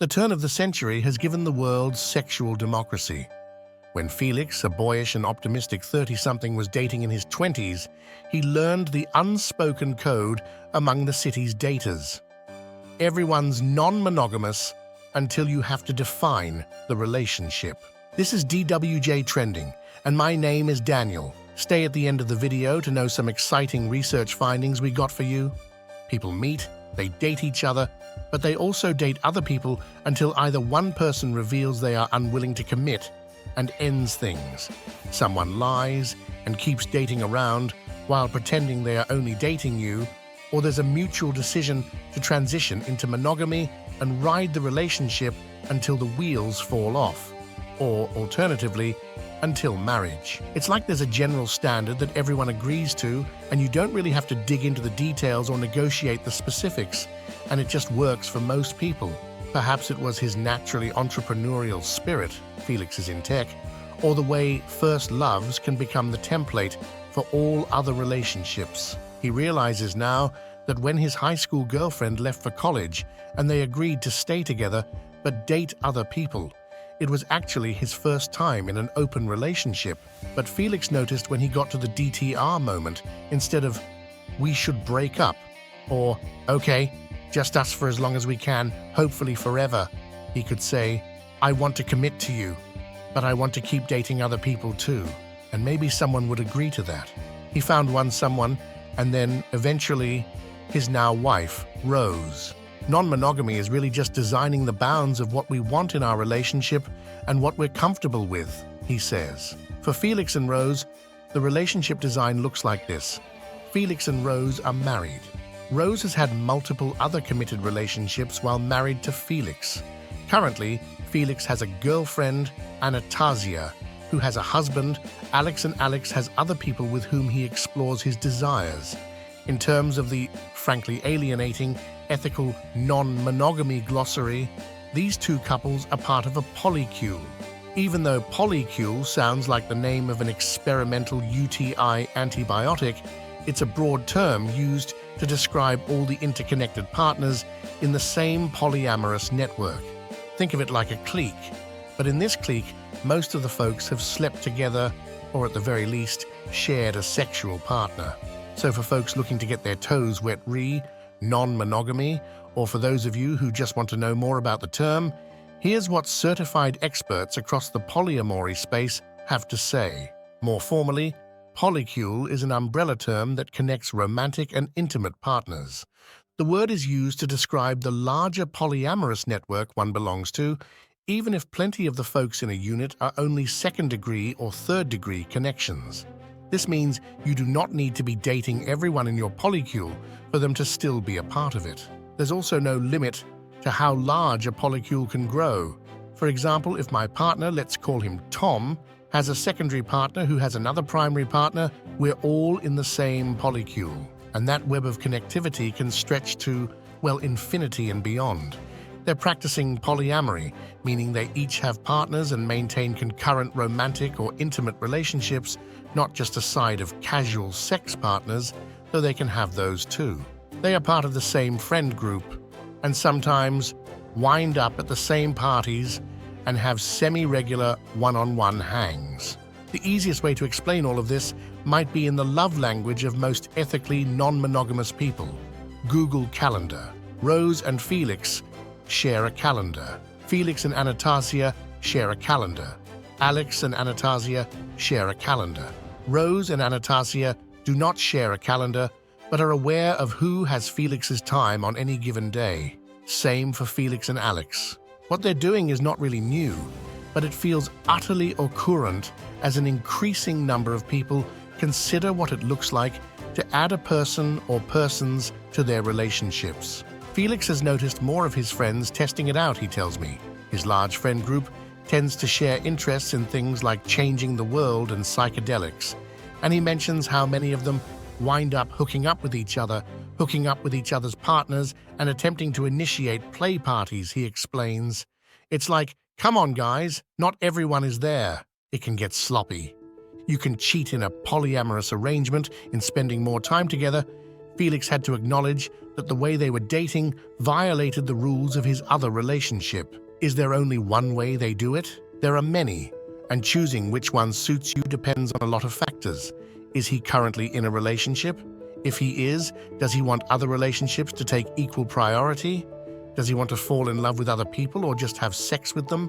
The turn of the century has given the world sexual democracy. When Felix, a boyish and optimistic 30-something, was dating in his 20s, he learned the unspoken code among the city's daters. Everyone's non-monogamous until you have to define the relationship. This is DWJ Trending, and my name is Daniel. Stay at the end of the video to know some exciting research findings we got for you. People meet, they date each other, but they also date other people until either one person reveals they are unwilling to commit and ends things. Someone lies and keeps dating around while pretending they are only dating you, or there's a mutual decision to transition into monogamy and ride the relationship until the wheels fall off, or alternatively, until marriage. It's like there's a general standard that everyone agrees to, and you don't really have to dig into the details or negotiate the specifics, and it just works for most people. Perhaps it was his naturally entrepreneurial spirit, Felix is in tech, or the way first loves can become the template for all other relationships. He realizes now that when his high school girlfriend left for college and they agreed to stay together but date other people, it was actually his first time in an open relationship. But Felix noticed when he got to the DTR moment, instead of, "We should break up," or, "Okay, just us for as long as we can, hopefully forever," he could say, "I want to commit to you, but I want to keep dating other people too." And maybe someone would agree to that. He found someone, and then, eventually, his now wife, Rose. Non-monogamy is really just designing the bounds of what we want in our relationship and what we're comfortable with, he says. For Felix and Rose, the relationship design looks like this. Felix and Rose are married. Rose has had multiple other committed relationships while married to Felix. Currently, Felix has a girlfriend, Anastasia, who has a husband. Alex has other people with whom he explores his desires. In terms of the frankly alienating, ethical non-monogamy glossary, these two couples are part of a polycule. Even though polycule sounds like the name of an experimental UTI antibiotic, it's a broad term used to describe all the interconnected partners in the same polyamorous network. Think of it like a clique, but in this clique, most of the folks have slept together or at the very least shared a sexual partner. So for folks looking to get their toes wet non-monogamy, or for those of you who just want to know more about the term, here's what certified experts across the polyamory space have to say. More formally, Polycule is an umbrella term that connects romantic and intimate partners. The word is used to describe the larger polyamorous network one belongs to, even if plenty of the folks in a unit are only second-degree or third-degree connections. This means you do not need to be dating everyone in your polycule for them to still be a part of it. There's also no limit to how large a polycule can grow. For example, if my partner, let's call him Tom, has a secondary partner who has another primary partner, we're all in the same polycule. And that web of connectivity can stretch to, well, infinity and beyond. They're practicing polyamory, meaning they each have partners and maintain concurrent romantic or intimate relationships, not just a side of casual sex partners, though they can have those too. They are part of the same friend group, and sometimes wind up at the same parties and have semi-regular one-on-one hangs. The easiest way to explain all of this might be in the love language of most ethically non-monogamous people. Google Calendar. Rose and Felix share a calendar. Felix and Anastasia share a calendar. Alex and Anastasia share a calendar. Rose and Anastasia do not share a calendar, but are aware of who has Felix's time on any given day. Same for Felix and Alex. What they're doing is not really new, but it feels utterly current as an increasing number of people consider what it looks like to add a person or persons to their relationships. Felix has noticed more of his friends testing it out, he tells me. His large friend group tends to share interests in things like changing the world and psychedelics, and he mentions how many of them wind up hooking up with each other's partners, and attempting to initiate play parties, he explains. It's like, come on guys, not everyone is there. It can get sloppy. You can cheat in a polyamorous arrangement in spending more time together. Felix had to acknowledge that the way they were dating violated the rules of his other relationship. Is there only one way they do it? There are many, and choosing which one suits you depends on a lot of factors. Is he currently in a relationship? If he is, does he want other relationships to take equal priority? Does he want to fall in love with other people or just have sex with them?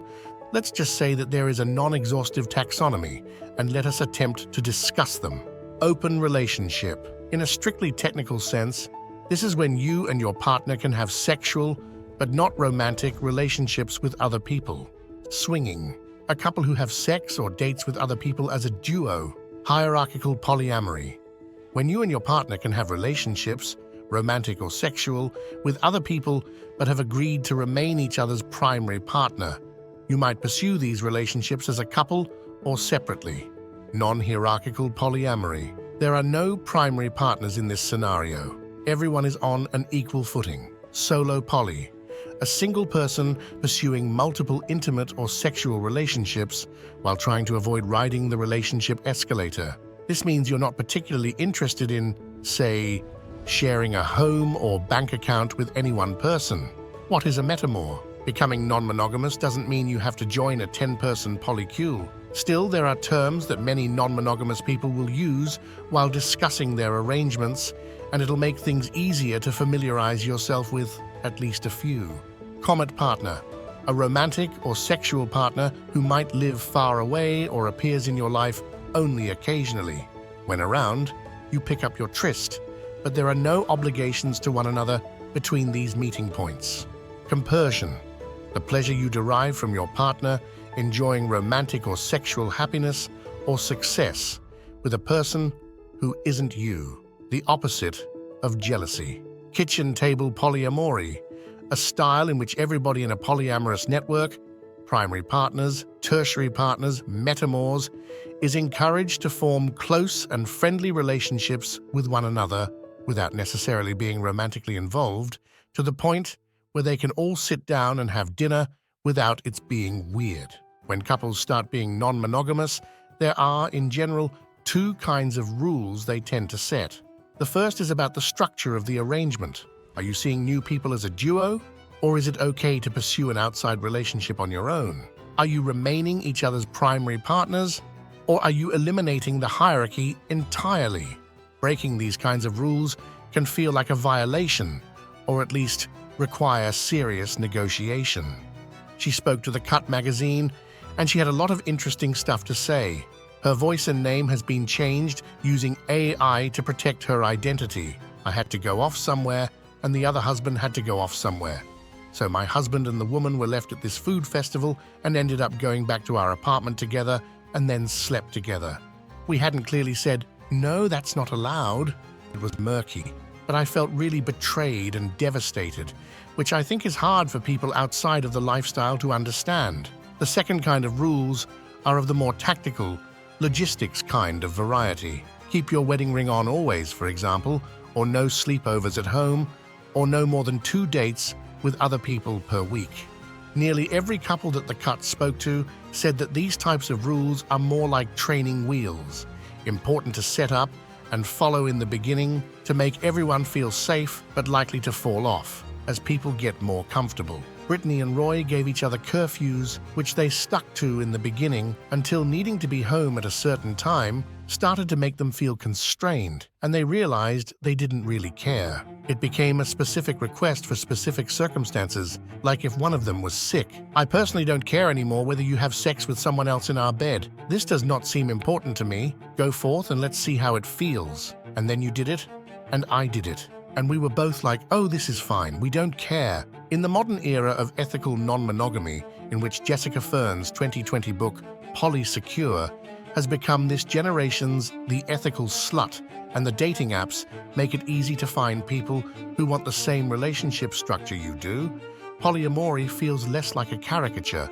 Let's just say that there is a non-exhaustive taxonomy, and let us attempt to discuss them. Open relationship. In a strictly technical sense, this is when you and your partner can have sexual, but not romantic, relationships with other people. Swinging. A couple who have sex or dates with other people as a duo. Hierarchical polyamory. When you and your partner can have relationships, romantic or sexual, with other people but have agreed to remain each other's primary partner. You might pursue these relationships as a couple or separately. Non-hierarchical polyamory. There are no primary partners in this scenario. Everyone is on an equal footing. Solo poly. A single person pursuing multiple intimate or sexual relationships while trying to avoid riding the relationship escalator. This means you're not particularly interested in, say, sharing a home or bank account with any one person. What is a metamour? Becoming non-monogamous doesn't mean you have to join a 10-person polycule. Still, there are terms that many non-monogamous people will use while discussing their arrangements, and it'll make things easier to familiarize yourself with at least a few. Comet partner. A romantic or sexual partner who might live far away or appears in your life only occasionally. When around, you pick up your tryst, but there are no obligations to one another between these meeting points. Compersion. The pleasure you derive from your partner enjoying romantic or sexual happiness or success with a person who isn't you. The opposite of jealousy. Kitchen table polyamory. A style in which everybody in a polyamorous network, primary partners, tertiary partners, metamours, is encouraged to form close and friendly relationships with one another without necessarily being romantically involved, to the point where they can all sit down and have dinner without it being weird. When couples start being non-monogamous, there are, in general, two kinds of rules they tend to set. The first is about the structure of the arrangement. Are you seeing new people as a duo? Or is it okay to pursue an outside relationship on your own? Are you remaining each other's primary partners? Or are you eliminating the hierarchy entirely? Breaking these kinds of rules can feel like a violation, or at least require serious negotiation. She spoke to The Cut magazine, and she had a lot of interesting stuff to say. Her voice and name has been changed using AI to protect her identity. I had to go off somewhere, and the other husband had to go off somewhere. So my husband and the woman were left at this food festival and ended up going back to our apartment together and then slept together. We hadn't clearly said, no, that's not allowed. It was murky. But I felt really betrayed and devastated, which I think is hard for people outside of the lifestyle to understand. The second kind of rules are of the more tactical, logistics kind of variety. Keep your wedding ring on always, for example, or no sleepovers at home, or no more than 2 dates with other people per week. Nearly every couple that The Cut spoke to said that these types of rules are more like training wheels, important to set up and follow in the beginning to make everyone feel safe but likely to fall off as people get more comfortable. Brittany and Roy gave each other curfews, which they stuck to in the beginning until needing to be home at a certain time started to make them feel constrained, and they realized they didn't really care. It became a specific request for specific circumstances, like if one of them was sick. I personally don't care anymore whether you have sex with someone else in our bed. This does not seem important to me. Go forth and let's see how it feels. And then you did it, and I did it. And we were both like, oh, this is fine, we don't care. In the modern era of ethical non-monogamy, in which Jessica Fern's 2020 book, Polysecure, has become this generation's The Ethical Slut, and the dating apps make it easy to find people who want the same relationship structure you do, polyamory feels less like a caricature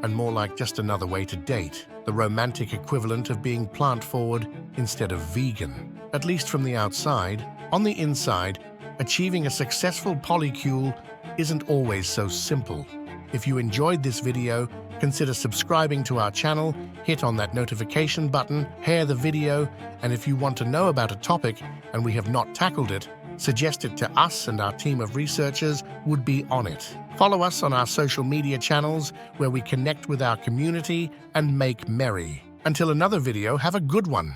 and more like just another way to date, the romantic equivalent of being plant-forward instead of vegan. At least from the outside. On the inside, achieving a successful polycule isn't always so simple. If you enjoyed this video, consider subscribing to our channel, hit on that notification button, share the video, and if you want to know about a topic and we have not tackled it, Suggest it to us and our team of researchers would be on it. Follow us on our social media channels where we connect with our community and make merry. Until another video, have a good one.